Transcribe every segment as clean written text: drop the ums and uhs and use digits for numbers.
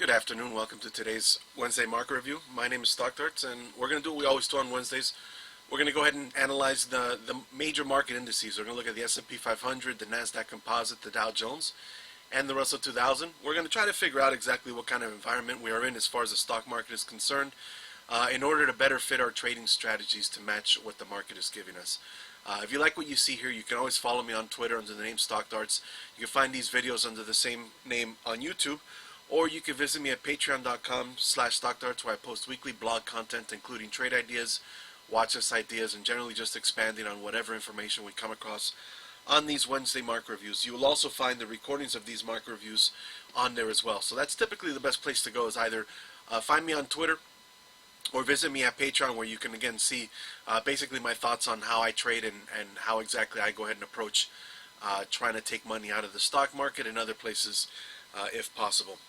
Good afternoon. Welcome to today's Wednesday market review. My name is Stockdarts, and we're going to do what we always do on Wednesdays. We're going to go ahead and analyze the major market indices. We're going to look at the S&P 500, the NASDAQ Composite, the Dow Jones, and the Russell 2000. We're going to try to figure out exactly what kind of environment we are in as far as the stock market is concerned in order to better fit our trading strategies to match what the market is giving us. If you like what you see here, you can always follow me on Twitter under the name StockDarts. You can find these videos under the same name on YouTube, or you can visit me at patreon.com/StockDarts, where I post weekly blog content including trade ideas, watch list ideas, and generally just expanding on whatever information we come across on these Wednesday market reviews. You will also find the recordings of these market reviews on there as well. So that's typically the best place to go, is either find me on Twitter or visit me at Patreon, where you can again see basically my thoughts on how I trade and how exactly I go ahead and approach trying to take money out of the stock market and other places if possible.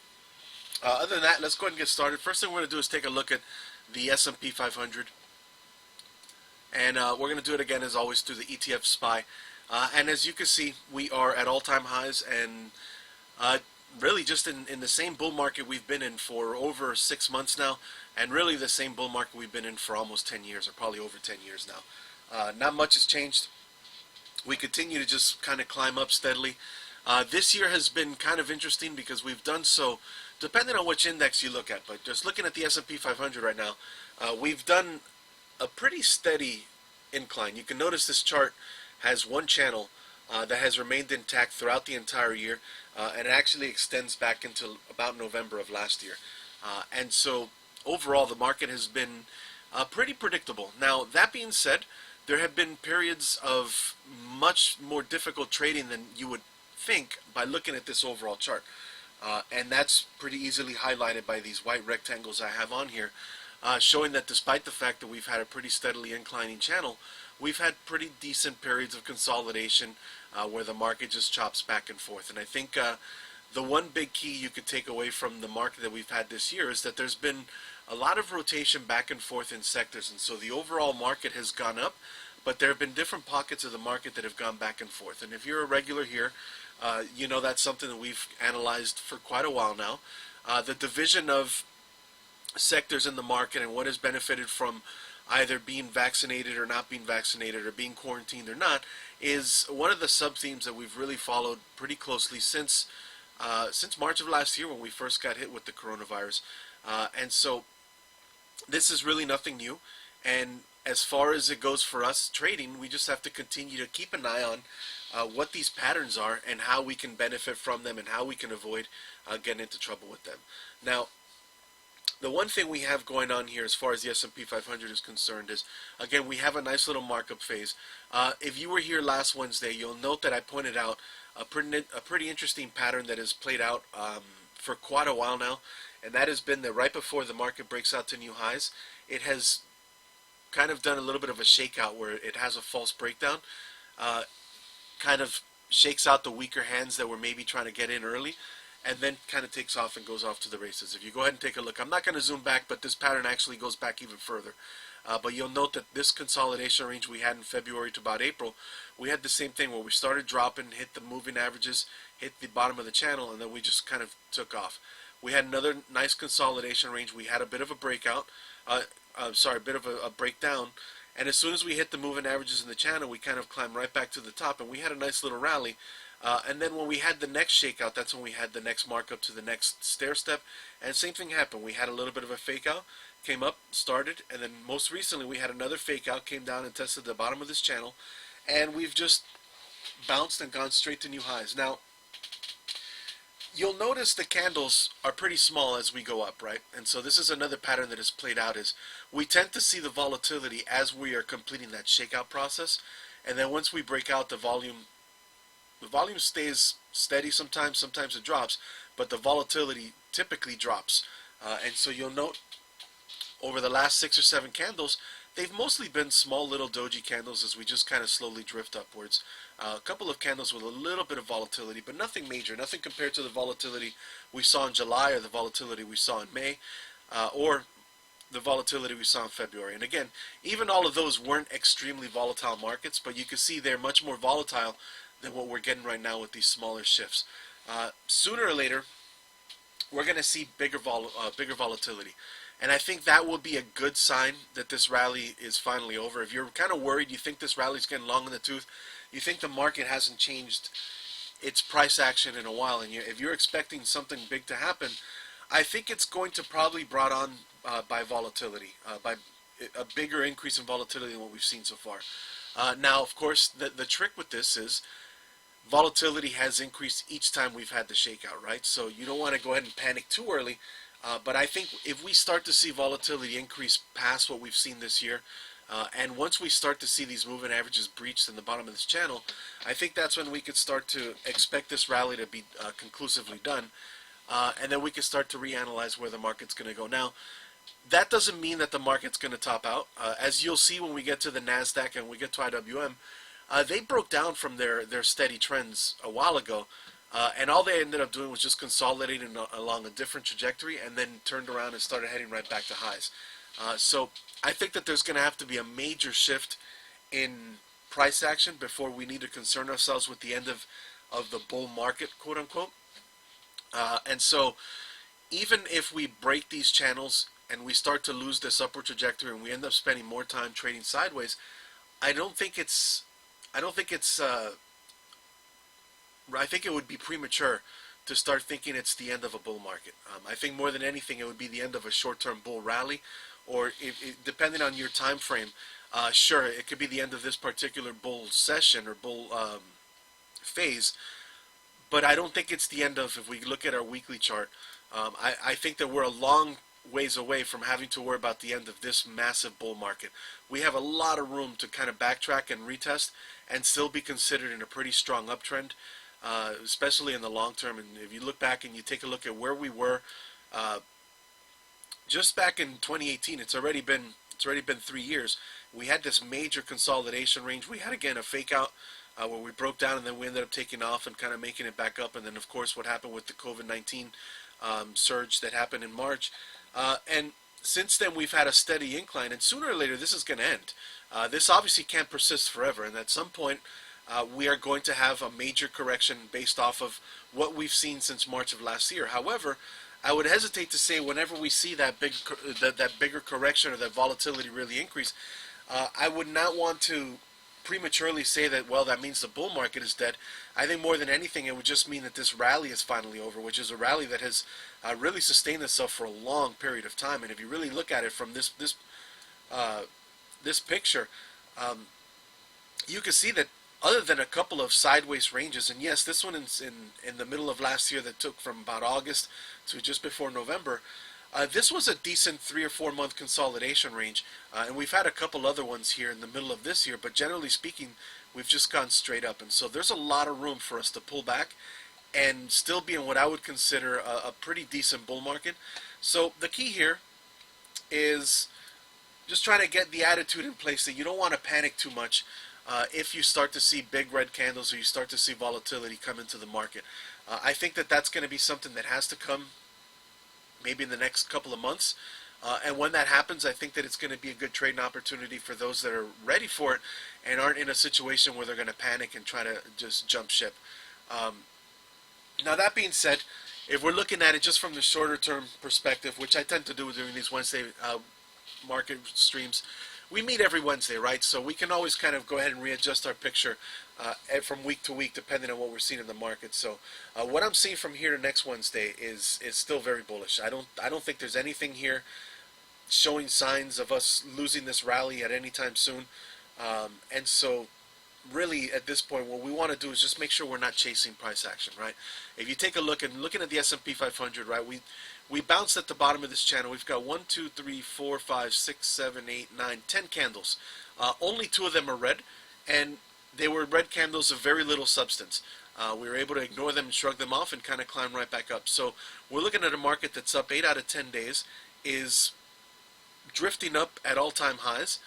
Other than that, let's go ahead and get started. First thing we're going to do is take a look at the S&P 500. And we're going to do it again, as always, through the ETF SPY. And as you can see, we are at all-time highs, and really just in the same bull market we've been in for over 6 months now, and really the same bull market we've been in for almost 10 years, or probably over 10 years now. Not much has changed. We continue to just kind of climb up steadily. This year has been kind of interesting because we've done so, depending on which index you look at, but just looking at the S&P 500 right now, we've done a pretty steady incline. You can notice this chart has one channel that has remained intact throughout the entire year, and it actually extends back into about November of last year. And so overall, the market has been pretty predictable. Now, that being said, there have been periods of much more difficult trading than you would think by looking at this overall chart. And that's pretty easily highlighted by these white rectangles I have on here, showing that despite the fact that we've had a pretty steadily inclining channel, we've had pretty decent periods of consolidation where the market just chops back and forth. And I think the one big key you could take away from the market that we've had this year is that there's been a lot of rotation back and forth in sectors. And so the overall market has gone up, but there have been different pockets of the market that have gone back and forth. And if you're a regular here, you know that's something that we've analyzed for quite a while now. The division of sectors in the market and what has benefited from either being vaccinated or not being vaccinated, or being quarantined or not, is one of the sub-themes that we've really followed pretty closely since March of last year, when we first got hit with the coronavirus. And so this is really nothing new. And as far as it goes for us trading, we just have to continue to keep an eye on what these patterns are and how we can benefit from them and how we can avoid getting into trouble with them. Now, the one thing we have going on here as far as the S&P 500 is concerned is, again, we have a nice little markup phase. If you were here last Wednesday, you'll note that I pointed out a pretty interesting pattern that has played out for quite a while now, and that has been that right before the market breaks out to new highs, it has kind of done a little bit of a shakeout where it has a false breakdown, kind of shakes out the weaker hands that were maybe trying to get in early, and then kind of takes off and goes off to the races. If you go ahead and take a look, I'm not going to zoom back, but this pattern actually goes back even further. But you'll note that this consolidation range we had in February to about April, we had the same thing where we started dropping, hit the moving averages, hit the bottom of the channel, and then we just kind of took off. We had another nice consolidation range. We had a bit of a breakout, a bit of a breakdown, and as soon as we hit the moving averages in the channel, we kind of climbed right back to the top, and we had a nice little rally. And then when we had the next shakeout, that's when we had the next markup to the next stair step, and same thing happened. We had a little bit of a fake out, came up, started, and then most recently we had another fake out, came down and tested the bottom of this channel, and we've just bounced and gone straight to new highs. Now, you'll notice the candles are pretty small as we go up, right? And so this is another pattern that has played out, is we tend to see the volatility as we are completing that shakeout process, and then once we break out, the volume stays steady sometimes it drops, but the volatility typically drops. And so you'll note over the last 6 or 7 candles, they've mostly been small little doji candles as we just kind of slowly drift upwards. A couple of candles with a little bit of volatility, but nothing major, nothing compared to the volatility we saw in July, or the volatility we saw in May, or the volatility we saw in February. And again, even all of those weren't extremely volatile markets, but you can see they're much more volatile than what we're getting right now with these smaller shifts. Sooner or later, we're going to see bigger volatility. And I think that will be a good sign that this rally is finally over. If you're kind of worried, you think this rally's getting long in the tooth, you think the market hasn't changed its price action in a while, and if you're expecting something big to happen, I think it's going to probably brought on by volatility, by a bigger increase in volatility than what we've seen so far. Now, of course, the trick with this is volatility has increased each time we've had the shakeout, right? So you don't want to go ahead and panic too early. But I think if we start to see volatility increase past what we've seen this year, and once we start to see these moving averages breached in the bottom of this channel, I think that's when we could start to expect this rally to be conclusively done. And then we can start to reanalyze where the market's going to go. Now, that doesn't mean that the market's going to top out. As you'll see when we get to the NASDAQ and we get to IWM, they broke down from their steady trends a while ago. And all they ended up doing was just consolidating along a different trajectory and then turned around and started heading right back to highs. So I think that there's going to have to be a major shift in price action before we need to concern ourselves with the end of the bull market, quote unquote. And so even if we break these channels and we start to lose this upward trajectory and we end up spending more time trading sideways, I think it would be premature to start thinking it's the end of a bull market. I think more than anything, it would be the end of a short-term bull rally, or depending on your time frame, sure, it could be the end of this particular bull session or bull phase. But I don't think it's the end of, if we look at our weekly chart, I think that we're a long ways away from having to worry about the end of this massive bull market. We have a lot of room to kind of backtrack and retest and still be considered in a pretty strong uptrend, especially in the long term. And if you look back and you take a look at where we were just back in 2018, it's already been 3 years. We had this major consolidation range. We had again a fake out where we broke down and then we ended up taking off and kind of making it back up. And then of course what happened with the COVID-19 surge that happened in March. And since then we've had a steady incline, and sooner or later this is going to end. This obviously can't persist forever, and at some point we are going to have a major correction based off of what we've seen since March of last year. However, I would hesitate to say whenever we see that bigger correction or that volatility really increase, I would not want to prematurely say that, well, that means the bull market is dead. I think more than anything, it would just mean that this rally is finally over, which is a rally that has really sustained itself for a long period of time. And if you really look at it from this picture, you can see that other than a couple of sideways ranges, and yes, this one is in the middle of last year that took from about August to just before November, this was a decent 3 or 4 month consolidation range, and we've had a couple other ones here in the middle of this year, but generally speaking, we've just gone straight up. And so there's a lot of room for us to pull back and still be in what I would consider a pretty decent bull market. So the key here is just trying to get the attitude in place that you don't want to panic too much if you start to see big red candles or you start to see volatility come into the market. I think that that's going to be something that has to come maybe in the next couple of months. And when that happens, I think that it's going to be a good trading opportunity for those that are ready for it and aren't in a situation where they're going to panic and try to just jump ship. Now, that being said, if we're looking at it just from the shorter term perspective, which I tend to do during these Wednesday market streams, we meet every Wednesday, right? So we can always kind of go ahead and readjust our picture from week to week, depending on what we're seeing in the market. So what I'm seeing from here to next Wednesday is still very bullish. I don't think there's anything here showing signs of us losing this rally at any time soon. And so really at this point, what we want to do is just make sure we're not chasing price action, right? If you take a look and looking at the S&P 500, right, we bounced at the bottom of this channel. We've got 1, 2, 3, 4, 5, 6, 7, 8, 9, 10 candles. Only 2 of them are red, and they were red candles of very little substance. We were able to ignore them and shrug them off and kind of climb right back up. So we're looking at a market that's up 8 out of 10 days, is drifting up at all-time highs,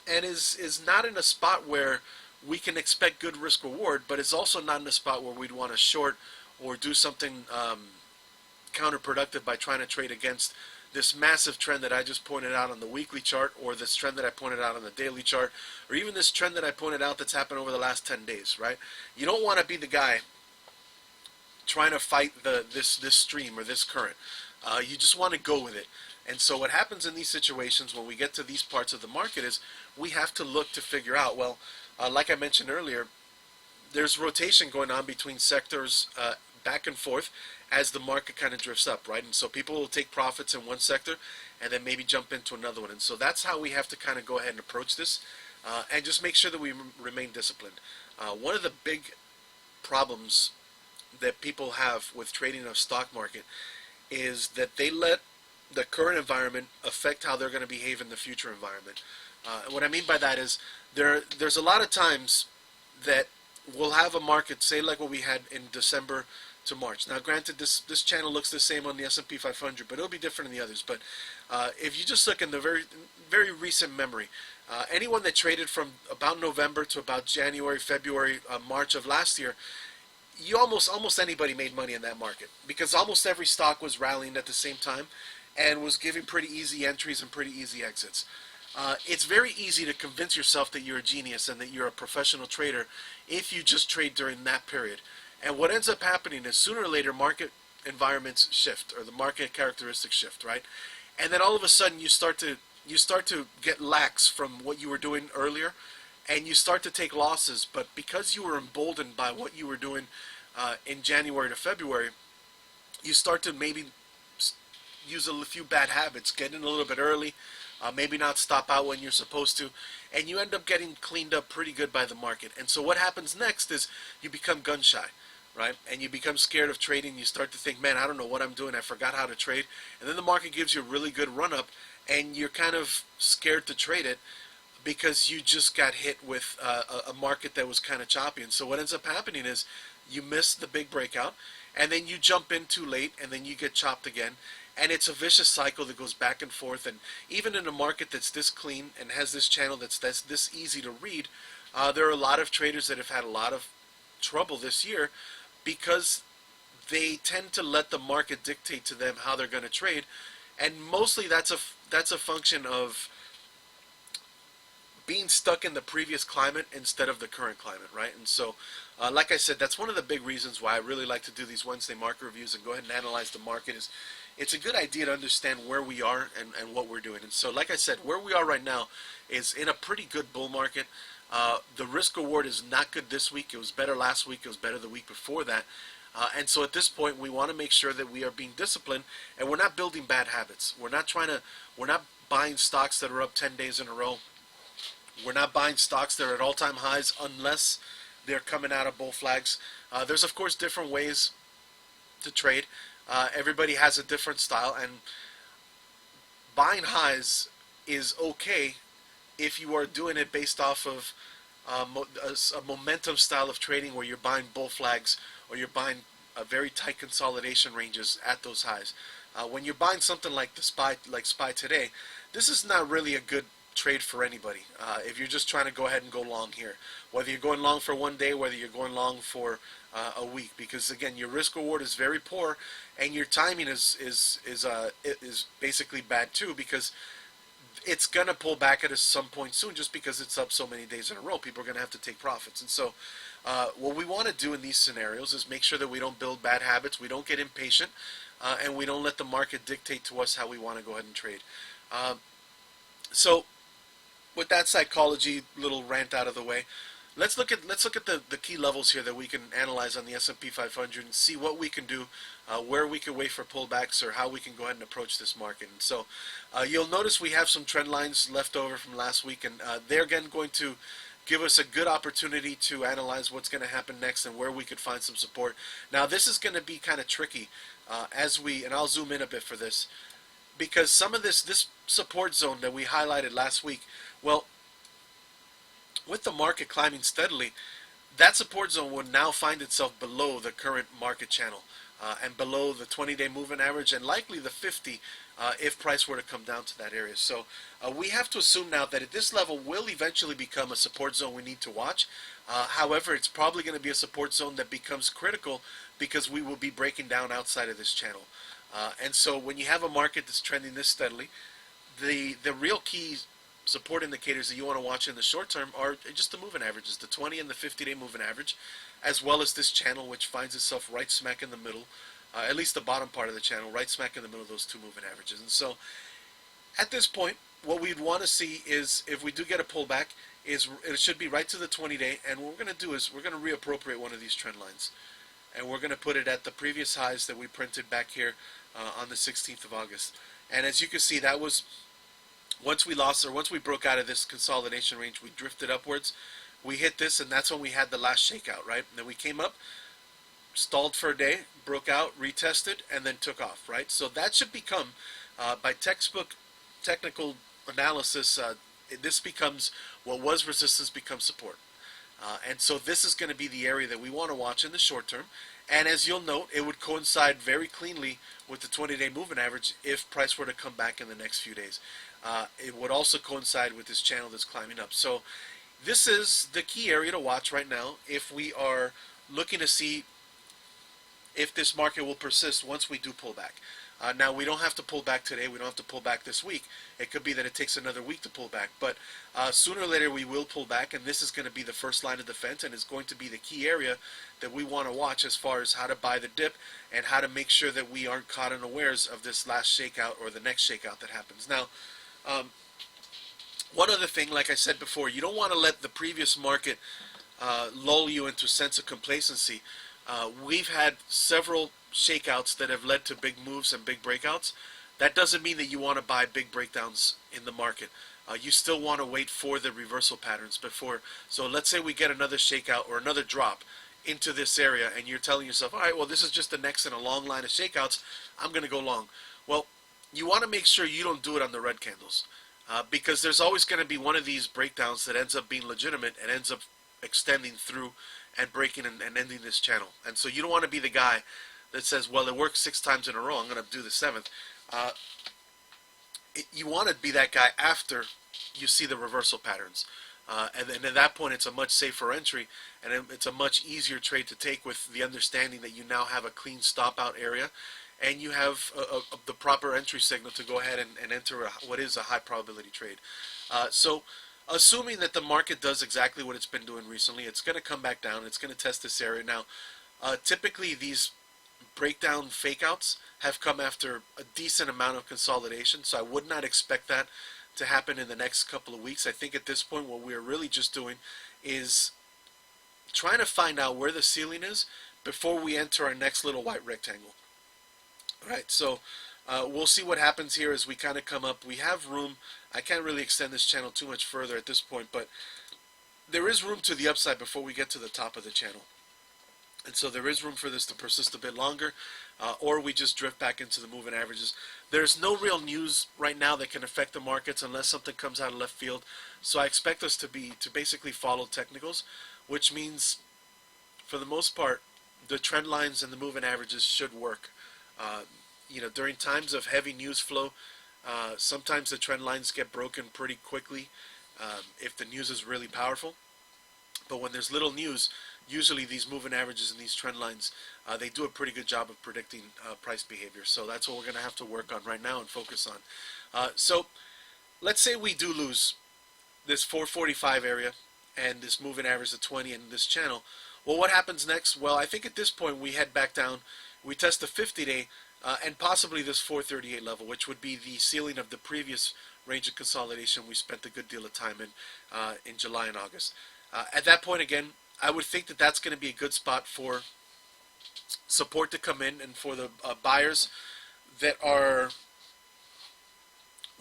and is not in a spot where we can expect good risk reward, but it's also not in a spot where we'd want to short or do something counterproductive by trying to trade against this massive trend that I just pointed out on the weekly chart, or this trend that I pointed out on the daily chart, or even this trend that I pointed out that's happened over the last 10 days, right? You don't want to be the guy trying to fight this stream or this current. You just want to go with it. And so what happens in these situations when we get to these parts of the market is we have to look to figure out, well, like I mentioned earlier, there's rotation going on between sectors back and forth as the market kind of drifts up, right? And so people will take profits in one sector and then maybe jump into another one. And so that's how we have to kind of go ahead and approach this and just make sure that we remain disciplined. One of the big problems that people have with trading a stock market is that they let the current environment affect how they're going to behave in the future environment. What I mean by that is there's a lot of times that we'll have a market, say like what we had in December to March. Now, granted, this channel looks the same on the S&P 500, but it'll be different in the others. But if you just look in the very recent memory, anyone that traded from about November to about January, February, March of last year, you almost anybody made money in that market because almost every stock was rallying at the same time and was giving pretty easy entries and pretty easy exits. It's very easy to convince yourself that you're a genius and that you're a professional trader if you just trade during that period. And what ends up happening is sooner or later market environments shift or the market characteristics shift, right? And then all of a sudden you start to get lax from what you were doing earlier, and you start to take losses. But because you were emboldened by what you were doing in January to February, you start to maybe use a few bad habits, get in a little bit early, maybe not stop out when you're supposed to, and you end up getting cleaned up pretty good by the market. And so what happens next is you become gun shy, right? And you become scared of trading. You start to think, man, I don't know what I'm doing. I forgot how to trade. And then the market gives you a really good run up, and you're kind of scared to trade it because you just got hit with a market that was kind of choppy. And so what ends up happening is you miss the big breakout, and then you jump in too late, and then you get chopped again. And it's a vicious cycle that goes back and forth. And even in a market that's this clean and has this channel that's this easy to read, there are a lot of traders that have had a lot of trouble this year because they tend to let the market dictate to them how they're going to trade. And mostly that's a function of being stuck in the previous climate instead of the current climate, right? And so, like I said, that's one of the big reasons why I really like to do these Wednesday market reviews and go ahead and analyze the market. Is it's a good idea to understand where we are and what we're doing. And so, like I said, where we are right now is in a pretty good bull market. The risk reward is not good this week. It was better last week. It was better the week before that. And so at this point, we want to make sure that we are being disciplined and we're not building bad habits. We're not buying stocks that are up 10 days in a row. We're not buying stocks that are at all-time highs unless they're coming out of bull flags. There's, of course, different ways to trade. Everybody has a different style, and buying highs is okay if you are doing it based off of a momentum style of trading where you're buying bull flags or you're buying very tight consolidation ranges at those highs. When you're buying something like SPY today, this is not really a good trade for anybody. If you're just trying to go ahead and go long here, whether you're going long for one day, whether you're going long for a week, because again, your risk reward is very poor, and your timing is basically bad too, because it's gonna pull back at some point soon, just because it's up so many days in a row. People are gonna have to take profits, and so what we want to do in these scenarios is make sure that we don't build bad habits, we don't get impatient, and we don't let the market dictate to us how we want to go ahead and trade. So with that psychology little rant out of the way, let's look at the key levels here that we can analyze on the S&P 500 and see what we can do, where we can wait for pullbacks, or how we can go ahead and approach this market. And so you'll notice we have some trend lines left over from last week, and they're again going to give us a good opportunity to analyze what's going to happen next and where we could find some support. Now this is going to be kind of tricky and I'll zoom in a bit for this, because some of this support zone that we highlighted last week, well, with the market climbing steadily, that support zone would now find itself below the current market channel and below the 20-day moving average, and likely the 50 if price were to come down to that area. So we have to assume now that at this level will eventually become a support zone we need to watch. However, it's probably going to be a support zone that becomes critical because we will be breaking down outside of this channel. And so when you have a market that's trending this steadily, the real key support indicators that you want to watch in the short term are just the moving averages, the 20 and the 50-day moving average, as well as this channel, which finds itself right smack in the middle, at least the bottom part of the channel, right smack in the middle of those two moving averages. And so at this point, what we'd want to see is, if we do get a pullback, is it should be right to the 20-day, and what we're going to do is we're going to reappropriate one of these trend lines, and we're going to put it at the previous highs that we printed back here on the 16th of August. And as you can see, that was once we broke out of this consolidation range, we drifted upwards. We hit this, and that's when we had the last shakeout, right? And then we came up, stalled for a day, broke out, retested, and then took off, right? So that should become, by textbook technical analysis, this becomes what was resistance becomes support. And so this is going to be the area that we want to watch in the short term. And as you'll note, it would coincide very cleanly with the 20-day moving average if price were to come back in the next few days. It would also coincide with this channel that's climbing up. So this is the key area to watch right now if we are looking to see if this market will persist once we do pull back. Now, we don't have to pull back today. We don't have to pull back this week. It could be that it takes another week to pull back. But sooner or later, we will pull back, and this is going to be the first line of defense, and it's going to be the key area that we want to watch as far as how to buy the dip and how to make sure that we aren't caught unawares of this last shakeout or the next shakeout that happens. Now, one other thing, like I said before, you don't want to let the previous market lull you into a sense of complacency. We've had several shakeouts that have led to big moves and big breakouts. That doesn't mean that you want to buy big breakdowns in the market. You still want to wait for the reversal patterns before. So let's say we get another shakeout or another drop into this area, and you're telling yourself, all right, well, this is just the next in a long line of shakeouts. I'm going to go long. Well, you want to make sure you don't do it on the red candles, because there's always going to be one of these breakdowns that ends up being legitimate and ends up extending through and breaking and ending this channel. And so you don't want to be the guy that says, well, it worked 6 times in a row, I'm going to do the 7th. You want to be that guy after you see the reversal patterns. And then at that point, it's a much safer entry, and it's a much easier trade to take with the understanding that you now have a clean stop-out area, and you have the proper entry signal to go ahead and enter what is a high probability trade. So assuming that the market does exactly what it's been doing recently, it's going to come back down. It's going to test this area. Now, typically these breakdown fakeouts have come after a decent amount of consolidation, so I would not expect that to happen in the next couple of weeks. I think at this point what we're really just doing is trying to find out where the ceiling is before we enter our next little white rectangle. All right, so we'll see what happens here as we kind of come up. We have room. I can't really extend this channel too much further at this point, but there is room to the upside before we get to the top of the channel. And so there is room for this to persist a bit longer, or we just drift back into the moving averages. There's no real news right now that can affect the markets unless something comes out of left field. So I expect us to basically follow technicals, which means for the most part, the trend lines and the moving averages should work. During times of heavy news flow, sometimes the trend lines get broken pretty quickly if the news is really powerful. But when there's little news, usually these moving averages and these trend lines, they do a pretty good job of predicting price behavior. So that's what we're going to have to work on right now and focus on. So let's say we do lose this 445 area and this moving average of 20 in this channel. Well, what happens next? Well, I think at this point we head back down. We test the 50-day and possibly this 438 level, which would be the ceiling of the previous range of consolidation we spent a good deal of time in July and August. At that point, again, I would think that that's going to be a good spot for support to come in, and for the buyers that are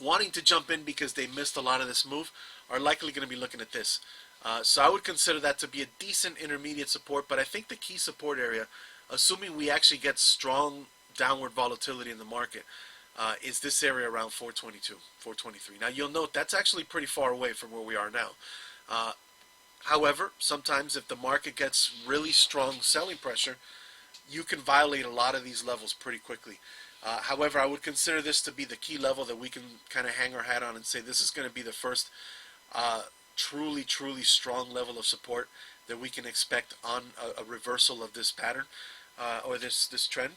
wanting to jump in because they missed a lot of this move are likely going to be looking at this. So I would consider that to be a decent intermediate support, but I think the key support area, assuming we actually get strong downward volatility in the market, is this area around 422, 423. Now you'll note that's actually pretty far away from where we are now. However, sometimes if the market gets really strong selling pressure, you can violate a lot of these levels pretty quickly. However, I would consider this to be the key level that we can kind of hang our hat on and say this is going to be the first truly strong level of support that we can expect on a reversal of this pattern or this trend.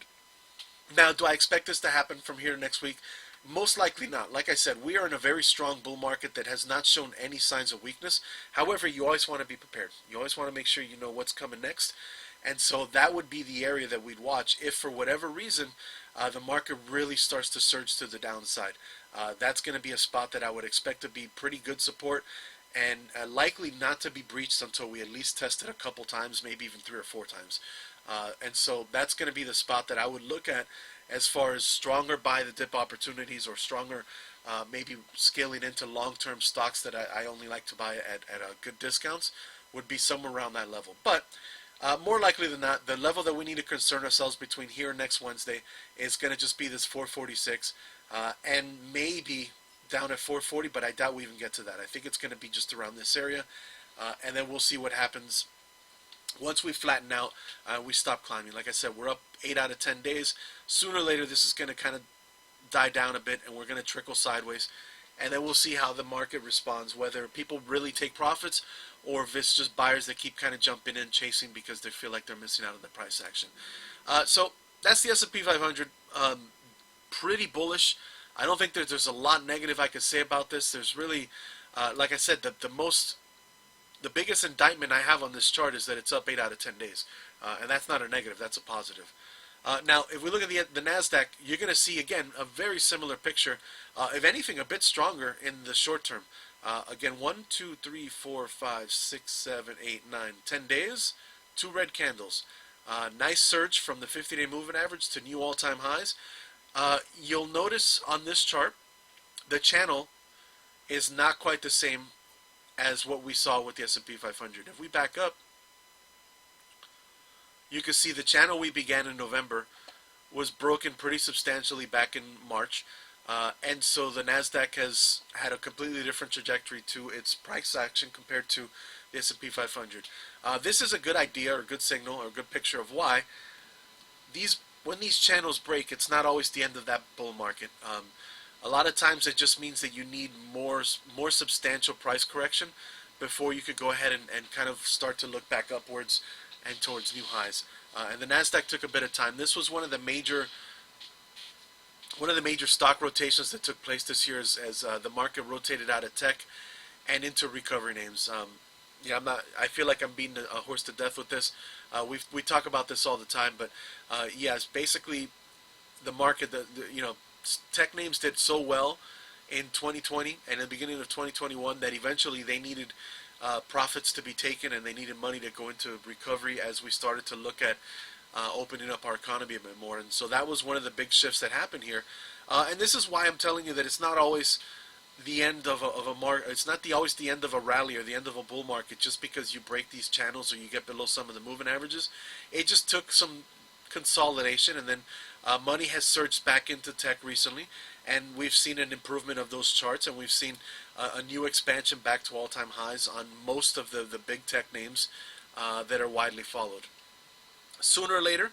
Now, do I expect this to happen from here next week? Most likely not. Like I said, we are in a very strong bull market that has not shown any signs of weakness. However, you always want to be prepared. You always want to make sure you know what's coming next. And so that would be the area that we'd watch if, for whatever reason, the market really starts to surge to the downside. That's going to be a spot that I would expect to be pretty good support and likely not to be breached until we at least test it a couple times, maybe even 3 or 4 times. And so that's going to be the spot that I would look at as far as stronger buy the dip opportunities or stronger maybe scaling into long-term stocks that I only like to buy at good discounts would be somewhere around that level. But more likely than not, the level that we need to concern ourselves between here and next Wednesday is going to just be this 446 and maybe down at 440, but I doubt we even get to that. I think it's going to be just around this area, and then we'll see what happens once we flatten out. We stop climbing. Like I said, we're up 8 out of 10 days. Sooner or later, this is going to kind of die down a bit, and we're going to trickle sideways, and then we'll see how the market responds, whether people really take profits or if it's just buyers that keep kind of jumping in, chasing because they feel like they're missing out on the price action. So that's the S&P 500. Pretty bullish. I don't think there's a lot negative I could say about this. There's really, like I said, the biggest indictment I have on this chart is that it's up 8 out of 10 days. And that's not a negative, that's a positive. Now, if we look at the NASDAQ, you're going to see, again, a very similar picture. If anything, a bit stronger in the short term. Again, 1, 2, 3, 4, 5, 6, 7, 8, 9, 10 days, 2 red candles. Nice surge from the 50-day moving average to new all-time highs. You'll notice on this chart, the channel is not quite the same as what we saw with the S&P 500. If we back up, you can see the channel we began in November was broken pretty substantially back in March. And so the NASDAQ has had a completely different trajectory to its price action compared to the S&P 500. This is a good idea or a good signal or a good picture of why when these channels break, it's not always the end of that bull market. A lot of times it just means that you need more substantial price correction before you could go ahead and kind of start to look back upwards and towards new highs. And the NASDAQ took a bit of time. This was one of the major stock rotations that took place this year as the market rotated out of tech and into recovery names. I feel like I'm beating a horse to death with this. We talk about this all the time, but yes, basically the market, tech names did so well in 2020 and the beginning of 2021 that eventually they needed profits to be taken and they needed money to go into recovery as we started to look at opening up our economy a bit more. And so that was one of the big shifts that happened here. And this is why I'm telling you that it's not always the end of a market. It's not always the end of a rally or the end of a bull market just because you break these channels or you get below some of the moving averages. It just took some consolidation, and then money has surged back into tech recently, and we've seen an improvement of those charts, and we've seen a new expansion back to all-time highs on most of the big tech names that are widely followed. Sooner or later,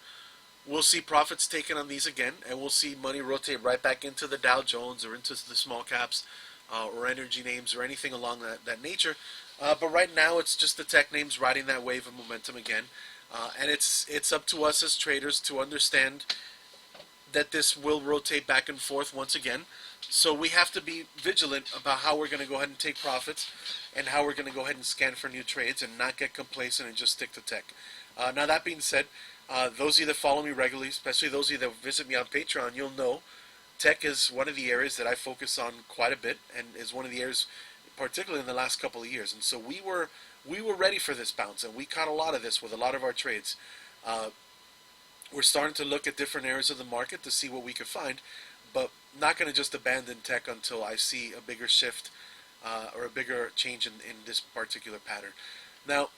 we'll see profits taken on these again, and we'll see money rotate right back into the Dow Jones or into the small caps or energy names or anything along that nature. But right now, it's just the tech names riding that wave of momentum again. And it's up to us as traders to understand that this will rotate back and forth once again. So we have to be vigilant about how we're going to go ahead and take profits and how we're going to go ahead and scan for new trades and not get complacent and just stick to tech. Now, that being said, those of you that follow me regularly, especially those of you that visit me on Patreon, you'll know tech is one of the areas that I focus on quite a bit and is one of the areas particularly in the last couple of years. And so we were ready for this bounce, and we caught a lot of this with a lot of our trades. We're starting to look at different areas of the market to see what we could find, but not going to just abandon tech until I see a bigger shift or a bigger change in this particular pattern. Now,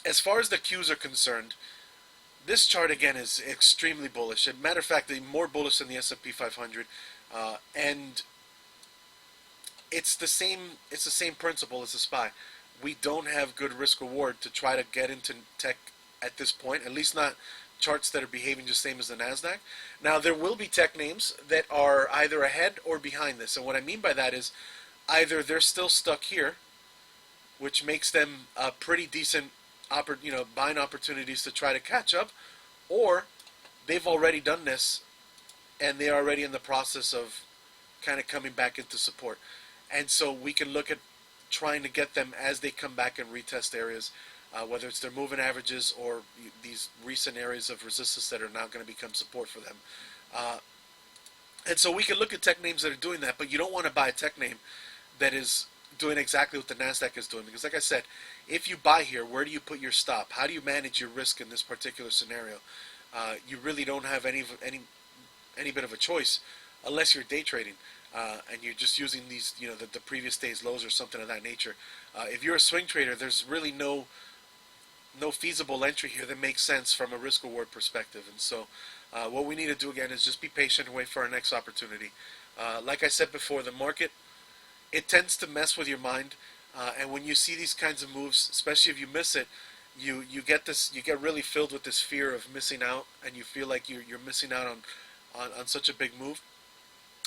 as far as the Qs are concerned, this chart again is extremely bullish. As a matter of fact, more bullish than the S&P 500, and it's the same principle as the SPY. We don't have good risk reward to try to get into tech at this point, at least not charts that are behaving just the same as the NASDAQ. Now, there will be tech names that are either ahead or behind this, and what I mean by that is either they're still stuck here, which makes them a pretty decent buying opportunities to try to catch up, or they've already done this and they're already in the process of kind of coming back into support. And so we can look at trying to get them as they come back and retest areas, whether it's their moving averages or these recent areas of resistance that are now going to become support for them. And so we can look at tech names that are doing that, but you don't want to buy a tech name that is doing exactly what the NASDAQ is doing. Because like I said, if you buy here, where do you put your stop? How do you manage your risk in this particular scenario? You really don't have any bit of a choice unless you're day trading. And you're just using these, the previous day's lows or something of that nature. If you're a swing trader, there's really no feasible entry here that makes sense from a risk-reward perspective. And so what we need to do again is just be patient and wait for our next opportunity. Like I said before, the market, it tends to mess with your mind. And when you see these kinds of moves, especially if you miss it, you get really filled with this fear of missing out, and you feel like you're missing out on such a big move.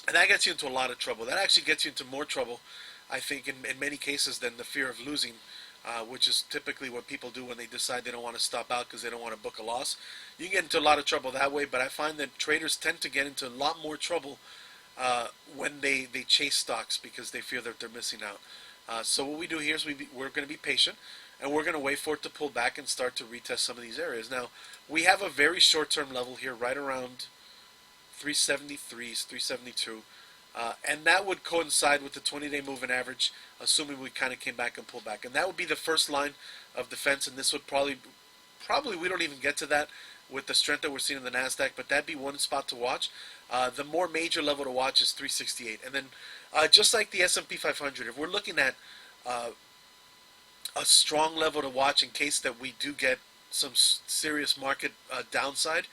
And that gets you into a lot of trouble. That actually gets you into more trouble, I think, in many cases than the fear of losing, which is typically what people do when they decide they don't want to stop out because they don't want to book a loss. You can get into a lot of trouble that way, but I find that traders tend to get into a lot more trouble when they chase stocks because they fear that they're missing out. So what we do here is we're going to be patient, and we're going to wait for it to pull back and start to retest some of these areas. Now, we have a very short-term level here right around 373s, 372, and that would coincide with the 20-day moving average, assuming we kind of came back and pulled back. And that would be the first line of defense, and this would probably we don't even get to that with the strength that we're seeing in the NASDAQ, but that'd be one spot to watch. The more major level to watch is 368. And then just like the S&P 500, if we're looking at a strong level to watch in case that we do get some serious market downside,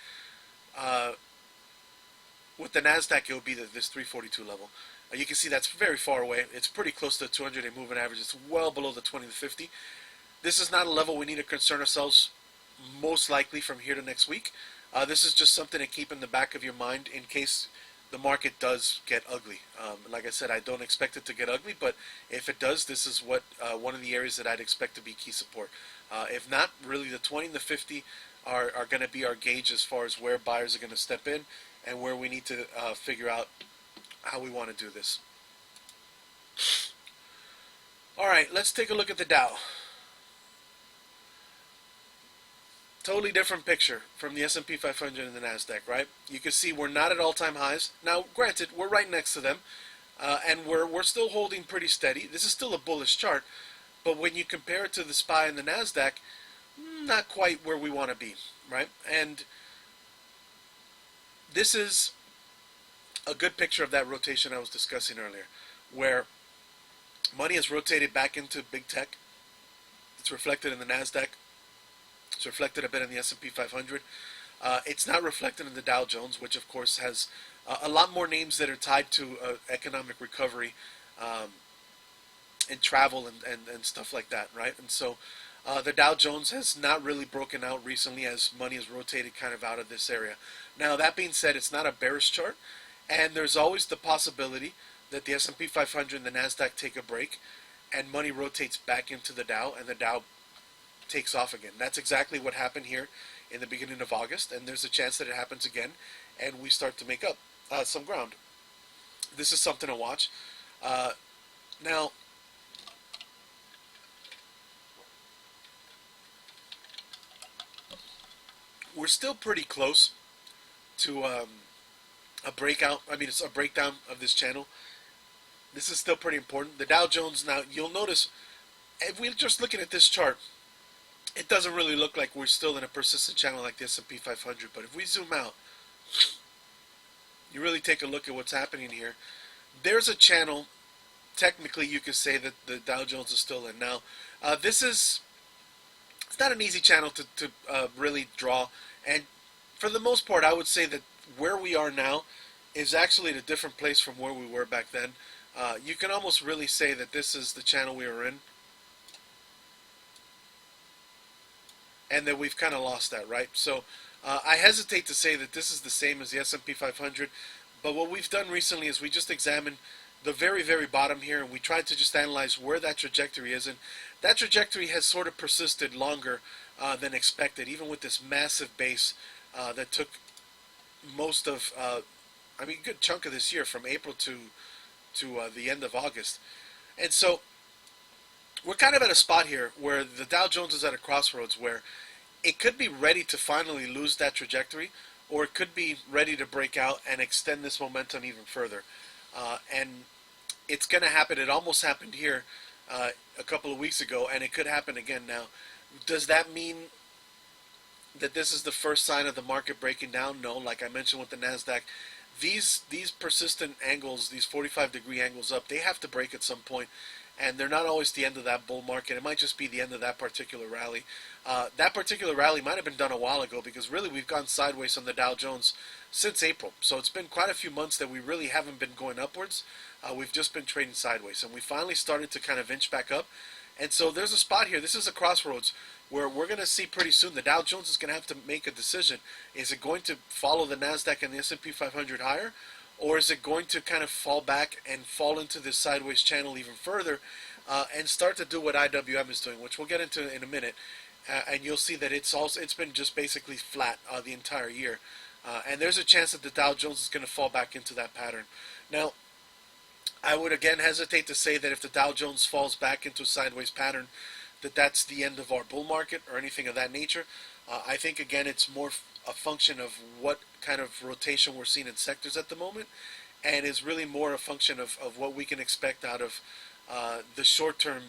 with the NASDAQ, it would be this 342 level. You can see that's very far away. It's pretty close to the 200-day moving average. It's well below the 20 to 50. This is not a level we need to concern ourselves most likely from here to next week. This is just something to keep in the back of your mind in case the market does get ugly. Like I said, I don't expect it to get ugly, but if it does, this is what one of the areas that I'd expect to be key support. If not, really the 20 and the 50 are going to be our gauge as far as where buyers are going to step in and where we need to figure out how we want to do this. All right, let's take a look at the Dow. Totally different picture from the S&P 500 and the NASDAQ, right? You can see we're not at all-time highs. Now, granted, we're right next to them, and we're still holding pretty steady. This is still a bullish chart, but when you compare it to the SPY and the NASDAQ, not quite where we want to be, right? And this is a good picture of that rotation I was discussing earlier, where money has rotated back into big tech. It's reflected in the NASDAQ. It's reflected a bit in the S&P 500. It's not reflected in the Dow Jones, which of course has a lot more names that are tied to economic recovery and travel and stuff like that, right? And so the Dow Jones has not really broken out recently as money has rotated kind of out of this area. Now, that being said, it's not a bearish chart, and there's always the possibility that the S&P 500 and the NASDAQ take a break and money rotates back into the Dow and the Dow takes off again. That's exactly what happened here in the beginning of August, and there's a chance that it happens again and we start to make up some ground. This is something to watch. Now, we're still pretty close to a breakout. I mean, it's a breakdown of this channel. This is still pretty important. The Dow Jones, now, you'll notice, if we're just looking at this chart, it doesn't really look like we're still in a persistent channel like the S&P 500. But if we zoom out, you really take a look at what's happening here. There's a channel, technically you could say that the Dow Jones is still in. Now, it's not an easy channel to really draw. And for the most part, I would say that where we are now is actually at a different place from where we were back then. You can almost really say that this is the channel we were in, and that we've kind of lost that, right? So I hesitate to say that this is the same as the S&P 500, but what we've done recently is we just examined the very, very bottom here, and we tried to just analyze where that trajectory is, and that trajectory has sort of persisted longer than expected, even with this massive base that took most of, a good chunk of this year, from April to to the end of August. And so we're kind of at a spot here where the Dow Jones is at a crossroads where it could be ready to finally lose that trajectory, or it could be ready to break out and extend this momentum even further. And it's going to happen. It almost happened here a couple of weeks ago, and it could happen again now. Does that mean that this is the first sign of the market breaking down? No. Like I mentioned with the NASDAQ, these persistent angles, these 45-degree angles up, they have to break at some point, and they're not always the end of that bull market. It might just be the end of that particular rally. That particular rally might have been done a while ago, because really we've gone sideways on the Dow Jones since April. So it's been quite a few months that we really haven't been going upwards. We've just been trading sideways, and we finally started to kind of inch back up. And so there's a spot here. This is a crossroads where we're going to see pretty soon the Dow Jones is going to have to make a decision. Is it going to follow the NASDAQ and the S&P 500 higher, or is it going to kind of fall back and fall into this sideways channel even further and start to do what IWM is doing, which we'll get into in a minute. And you'll see that it's been just basically flat the entire year. And there's a chance that the Dow Jones is going to fall back into that pattern. Now, I would again hesitate to say that if the Dow Jones falls back into a sideways pattern, that's the end of our bull market or anything of that nature. I think, again, it's more a function of what kind of rotation we're seeing in sectors at the moment, and is really more a function of what we can expect out of the short-term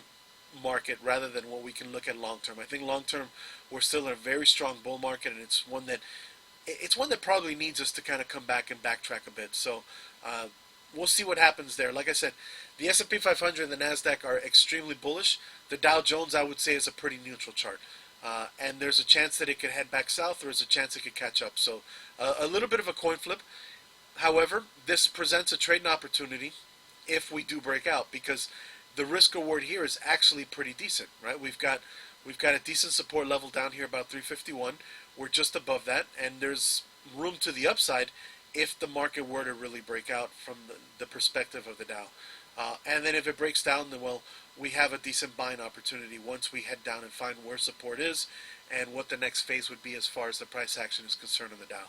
market rather than what we can look at long-term. I think long-term we're still in a very strong bull market, and it's one that probably needs us to kind of come back and backtrack a bit. So we'll see what happens there. Like I said, the S&P 500 and the NASDAQ are extremely bullish. The Dow Jones, I would say, is a pretty neutral chart. And there's a chance that it could head back south, or there's a chance it could catch up. So a little bit of a coin flip. However, this presents a trading opportunity if we do break out, because the risk reward here is actually pretty decent, right? We've got a decent support level down here about 351. We're just above that, and there's room to the upside if the market were to really break out from the perspective of the Dow. And then if it breaks down, then, well, we have a decent buying opportunity once we head down and find where support is and what the next phase would be as far as the price action is concerned on the Dow.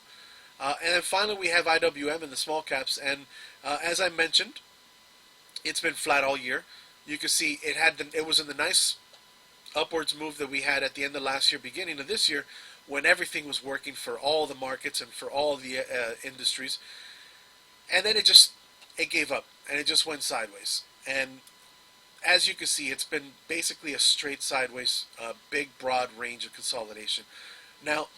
And then finally we have IWM in the small caps, and as I mentioned, it's been flat all year. You can see it was in the nice upwards move that we had at the end of last year, beginning of this year, when everything was working for all the markets and for all the industries. And then it gave up, and it just went sideways. And as you can see, it's been basically a straight sideways, big, broad range of consolidation. Now,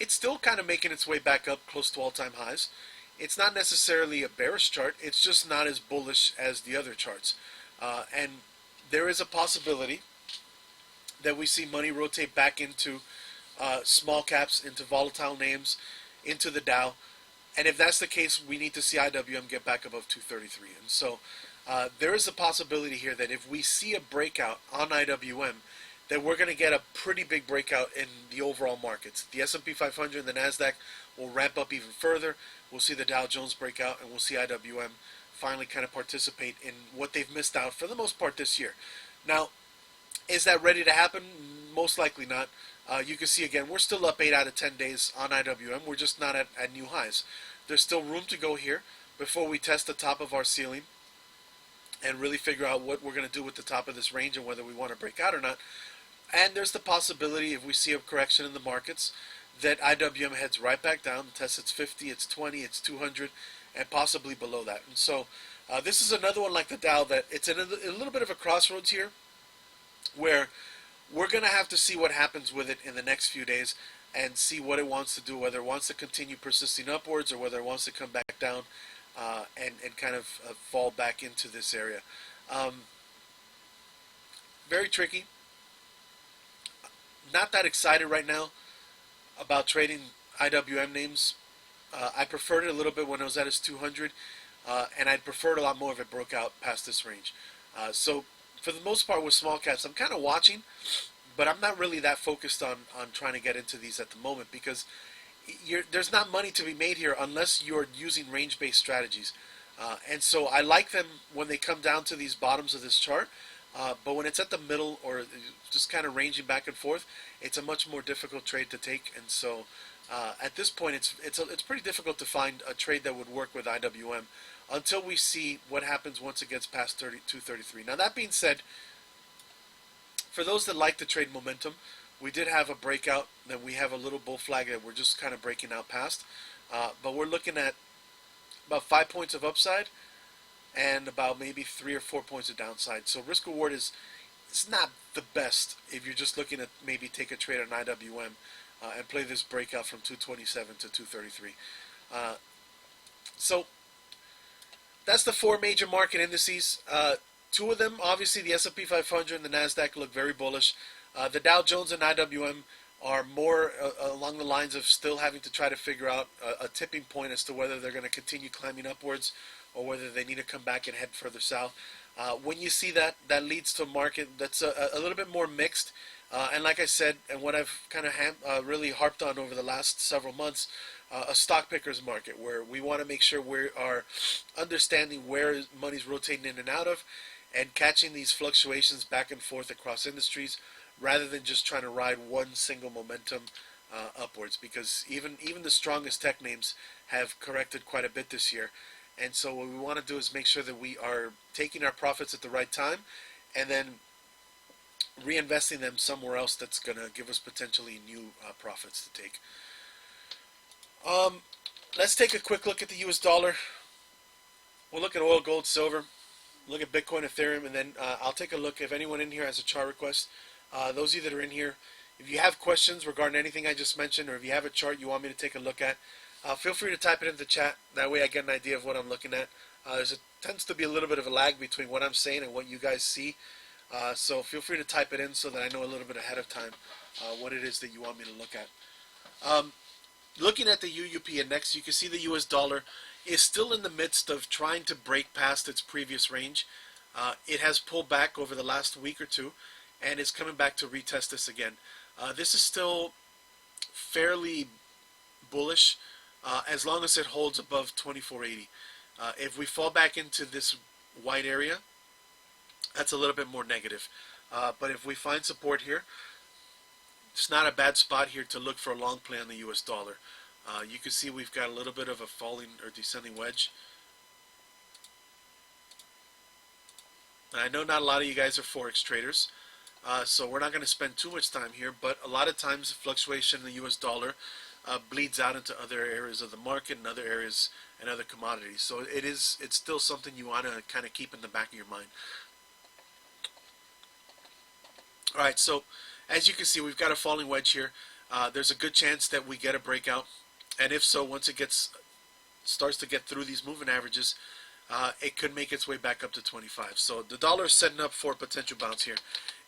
it's still kind of making its way back up close to all-time highs. It's not necessarily a bearish chart. It's just not as bullish as the other charts. And there is a possibility that we see money rotate back into small caps, into volatile names, into the Dow. And if that's the case, we need to see IWM get back above 233. And so there is a possibility here that if we see a breakout on IWM, that we're going to get a pretty big breakout in the overall markets. The S&P 500 and the NASDAQ will ramp up even further. We'll see the Dow Jones break out, and we'll see IWM finally kind of participate in what they've missed out for the most part this year. Now, is that ready to happen? Most likely not. You can see, again, we're still up 8 out of 10 days on IWM. We're just not at new highs. There's still room to go here before we test the top of our ceiling and really figure out what we're going to do with the top of this range and whether we want to break out or not. And there's the possibility, if we see a correction in the markets, that IWM heads right back down, tests its 50, its 20, its 200, and possibly below that. And so this is another one like the Dow that it's in a little bit of a crossroads here, where we're going to have to see what happens with it in the next few days and see what it wants to do, whether it wants to continue persisting upwards or whether it wants to come back down and kind of fall back into this area. Very tricky. Not that excited right now about trading IWM names. I preferred it a little bit when it was at its 200, and I'd preferred a lot more if it broke out past this range. So for the most part with small caps, I'm kind of watching, but I'm not really that focused on trying to get into these at the moment, because there's not money to be made here unless you're using range-based strategies. And so I like them when they come down to these bottoms of this chart. But when it's at the middle or just kind of ranging back and forth, it's a much more difficult trade to take. And so at this point, it's pretty difficult to find a trade that would work with IWM until we see what happens once it gets past 32.33. Now that being said, for those that like to trade momentum, we did have a breakout. Then we have a little bull flag that we're just kind of breaking out past. But we're looking at about 5 points of upside and about maybe 3 or 4 points of downside. So risk reward is it's not the best if you're just looking at maybe take a trade on IWM and play this breakout from 227 to 233. So that's the four major market indices. Two of them, obviously, the S&P 500 and the NASDAQ look very bullish. The Dow Jones and IWM are more along the lines of still having to try to figure out a tipping point as to whether they're going to continue climbing upwards or whether they need to come back and head further south. When you see that, that leads to a market that's a little bit more mixed. And like I said, and what I've kind of really harped on over the last several months, a stock pickers market where we want to make sure we are understanding where money's rotating in and out of and catching these fluctuations back and forth across industries rather than just trying to ride one single momentum upwards, because even the strongest tech names have corrected quite a bit this year. And so what we want to do is make sure that we are taking our profits at the right time and then reinvesting them somewhere else that's going to give us potentially new profits to take. Let's take a quick look at the US dollar. We'll look at oil, gold, silver, look at Bitcoin, Ethereum, and then I'll take a look if anyone in here has a chart request. Those of you that are in here, if you have questions regarding anything I just mentioned, or if you have a chart you want me to take a look at, feel free to type it into the chat. That way I get an idea of what I'm looking at. Tends to be a little bit of a lag between what I'm saying and what you guys see. So feel free to type it in so that I know a little bit ahead of time what it is that you want me to look at. Looking at the UUP index, you can see the US dollar is still in the midst of trying to break past its previous range. It has pulled back over the last week or two and is coming back to retest this again. This is still fairly bullish as long as it holds above 2480. If we fall back into this white area, that's a little bit more negative. But if we find support here, it's not a bad spot here to look for a long play on the US dollar. You can see we've got a little bit of a falling or descending wedge. And I know not a lot of you guys are Forex traders, so we're not going to spend too much time here, but a lot of times fluctuation in the US dollar bleeds out into other areas of the market and other areas and other commodities. So it's still something you want to kind of keep in the back of your mind. All right, so as you can see, we've got a falling wedge here. There's a good chance that we get a breakout, and if so, once it starts to get through these moving averages, it could make its way back up to 25. So the dollar is setting up for a potential bounce here.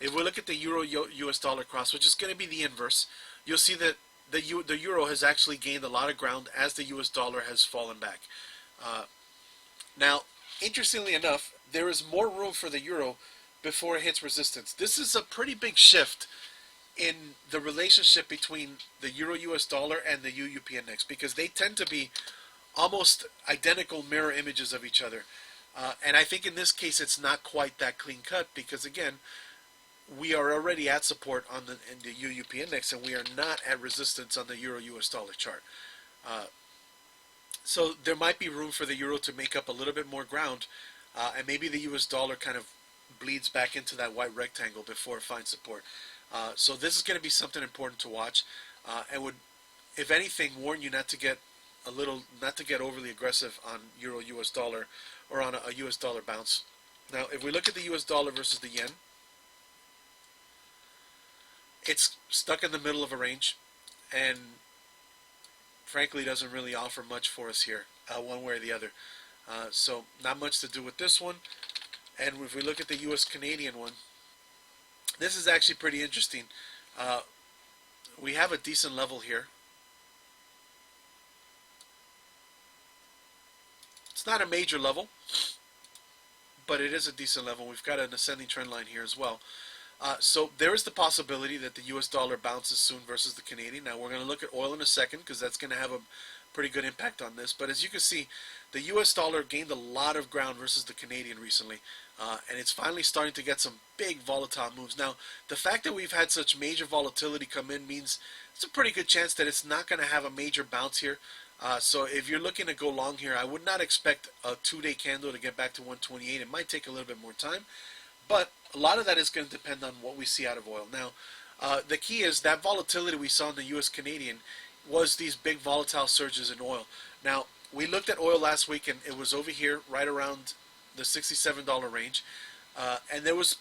If we look at the Euro-US dollar cross, which is going to be the inverse, you'll see that the Euro has actually gained a lot of ground as the US dollar has fallen back. Now, interestingly enough, there is more room for the Euro before it hits resistance. This is a pretty big shift in the relationship between the Euro-US dollar and the UUP index, because they tend to be almost identical mirror images of each other. And I think in this case it's not quite that clean cut, because again, we are already at support on in the UUP index and we are not at resistance on the Euro-US dollar chart. So there might be room for the Euro to make up a little bit more ground, and maybe the US dollar kind of bleeds back into that white rectangle before it finds support. So this is going to be something important to watch, and would, if anything, warn you not to get overly aggressive on Euro-US dollar or on a US dollar bounce. Now, if we look at the US dollar versus the yen, it's stuck in the middle of a range, and frankly doesn't really offer much for us here, one way or the other. So not much to do with this one. And if we look at the US Canadian one, this is actually pretty interesting. We have a decent level here. It's not a major level, but it is a decent level. We've got an ascending trend line here as well. So there is the possibility that the US dollar bounces soon versus the Canadian. Now we're going to look at oil in a second, because that's going to have a pretty good impact on this. But as you can see, the U.S. dollar gained a lot of ground versus the Canadian recently, and it's finally starting to get some big volatile moves. Now, the fact that we've had such major volatility come in means it's a pretty good chance that it's not going to have a major bounce here. So if you're looking to go long here, I would not expect a 2-day candle to get back to 128. It might take a little bit more time, but a lot of that is going to depend on what we see out of oil. Now, the key is that volatility we saw in the U.S. Canadian was these big volatile surges in oil. Now, we looked at oil last week, and it was over here right around the $67 range, and there was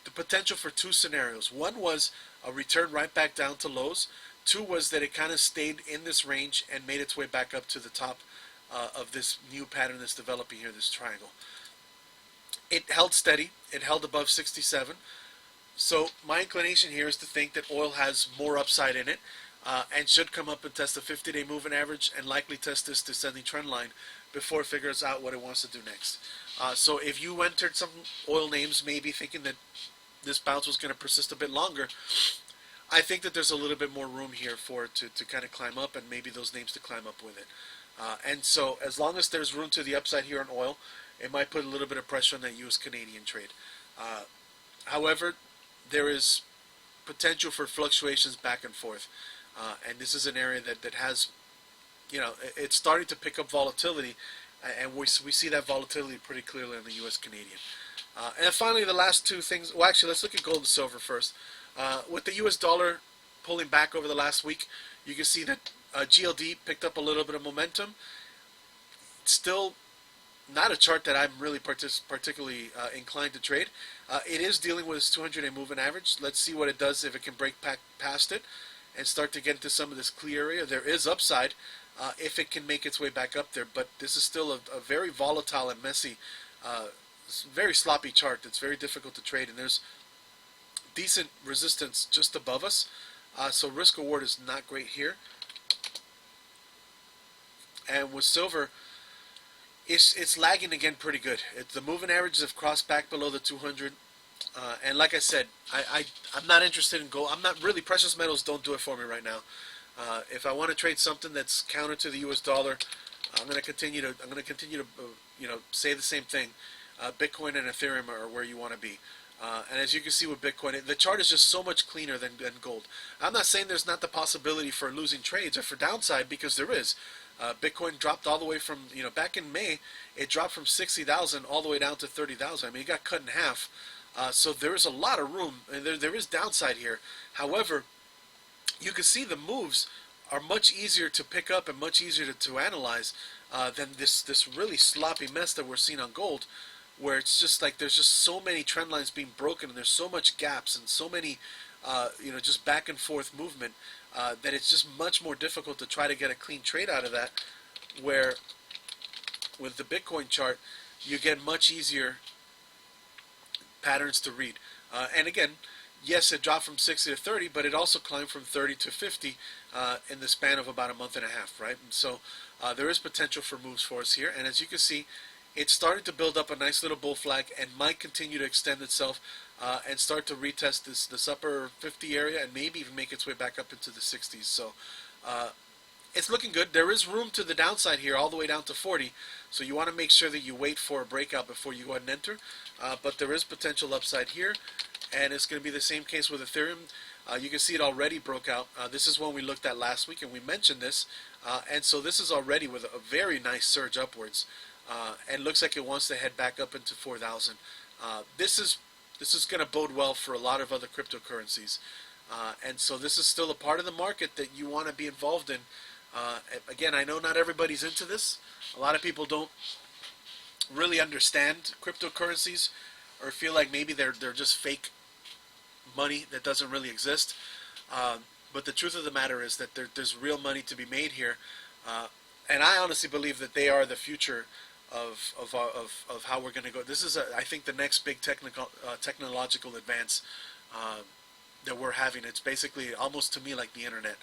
the potential for two scenarios. One was a return right back down to lows. Two was that it kind of stayed in this range and made its way back up to the top of this new pattern that's developing here, this triangle. It held steady. It held above 67. So my inclination here is to think that oil has more upside in it and should come up and test the 50-day moving average and likely test this descending trend line before it figures out what it wants to do next. So if you entered some oil names maybe thinking that this bounce was going to persist a bit longer, I think that there's a little bit more room here for it to kind of climb up and maybe those names to climb up with it. And so as long as there's room to the upside here on oil, it might put a little bit of pressure on that U.S. Canadian trade. However, there is potential for fluctuations back and forth. And this is an area that has, it's starting to pick up volatility. And we see that volatility pretty clearly on the U.S. Canadian. And finally, the last two things. Well, actually, let's look at gold and silver first. With the U.S. dollar pulling back over the last week, you can see that GLD picked up a little bit of momentum. Still not a chart that I'm really particularly inclined to trade. It is dealing with its 200-day moving average. Let's see what it does if it can break past it and start to get into some of this clear area. There is upside if it can make its way back up there, but this is still a very volatile and messy, very sloppy chart that's very difficult to trade, and there's decent resistance just above us, so risk reward is not great here. And with silver, it's lagging again pretty good. The moving averages have crossed back below the 200, and like I said, I'm not interested in gold. I'm not really, precious metals don't do it for me right now. If I want to trade something that's counter to the U.S. dollar, I'm going to continue to say the same thing. Bitcoin and Ethereum are where you want to be. And as you can see with Bitcoin, the chart is just so much cleaner than gold. I'm not saying there's not the possibility for losing trades or for downside, because there is. Bitcoin dropped all the way from, back in May, it dropped from 60,000 all the way down to 30,000. I mean, it got cut in half. So there is a lot of room, and there is downside here. However, you can see the moves are much easier to pick up and much easier to analyze than this really sloppy mess that we're seeing on gold, where it's just like there's just so many trend lines being broken and there's so much gaps and so many just back and forth movement that it's just much more difficult to try to get a clean trade out of that, where with the Bitcoin chart you get much easier patterns to read. And again, yes, it dropped from 60 to 30, but it also climbed from 30 to 50 in the span of about a month and a half, right? And so there is potential for moves for us here, and as you can see, it's starting to build up a nice little bull flag and might continue to extend itself and start to retest this upper 50 area and maybe even make its way back up into the 60s. So it's looking good. There is room to the downside here all the way down to 40, so you want to make sure that you wait for a breakout before you go ahead and enter. But there is potential upside here, and it's going to be the same case with Ethereum. You can see it already broke out. This is one we looked at last week, and we mentioned this. And so this is already with a very nice surge upwards. And looks like it wants to head back up into 4,000. This is going to bode well for a lot of other cryptocurrencies. And so this is still a part of the market that you want to be involved in. Again, I know not everybody's into this. A lot of people don't really understand cryptocurrencies or feel like maybe they're just fake money that doesn't really exist. But the truth of the matter is that there's real money to be made here. And I honestly believe that they are the future of how we're going to go. This is, I think, the next big technological advance that we're having. It's basically almost to me like the internet.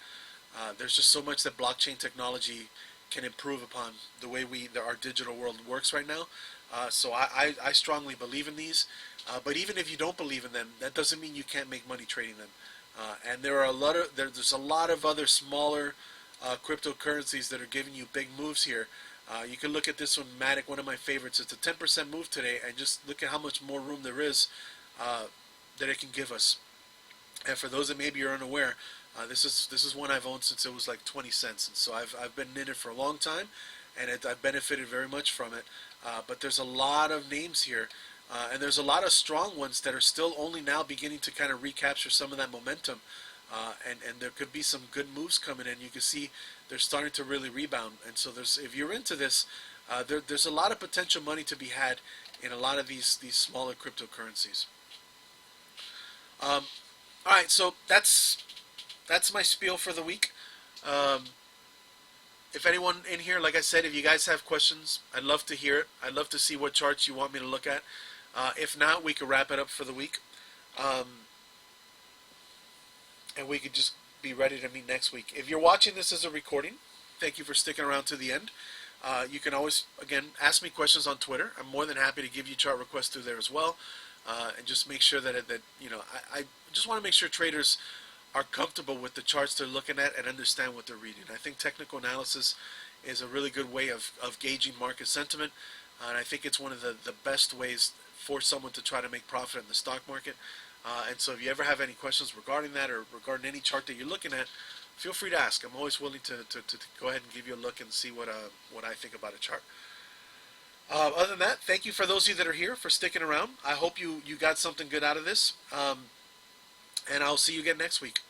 There's just so much that blockchain technology can improve upon the way our digital world works right now. So I strongly believe in these. But even if you don't believe in them, that doesn't mean you can't make money trading them. And there are there's a lot of other smaller cryptocurrencies that are giving you big moves here. You can look at this one, Matic, one of my favorites. It's a 10% move today, and just look at how much more room there is that it can give us. And for those that maybe are unaware, this is one I've owned since it was like 20 cents, and so I've been in it for a long time, and I've benefited very much from it. But there's a lot of names here, and there's a lot of strong ones that are still only now beginning to kind of recapture some of that momentum. And there could be some good moves coming in. You can see they're starting to really rebound, and so if you're into this, there's a lot of potential money to be had in a lot of these smaller cryptocurrencies. All right, so that's my spiel for the week. If anyone in here, like I said, if you guys have questions, I'd love to hear it. I'd love to see what charts you want me to look at. If not, we could wrap it up for the week. And we could just be ready to meet next week. If you're watching this as a recording, thank you for sticking around to the end. You can always, again, ask me questions on Twitter. I'm more than happy to give you chart requests through there as well. And just make sure that I just want to make sure traders are comfortable with the charts they're looking at and understand what they're reading. I think technical analysis is a really good way of gauging market sentiment, and I think it's one of the best ways for someone to try to make profit in the stock market. And so if you ever have any questions regarding that or regarding any chart that you're looking at, feel free to ask. I'm always willing to go ahead and give you a look and see what I think about a chart. Other than that, thank you for those of you that are here for sticking around. I hope you got something good out of this. And I'll see you again next week.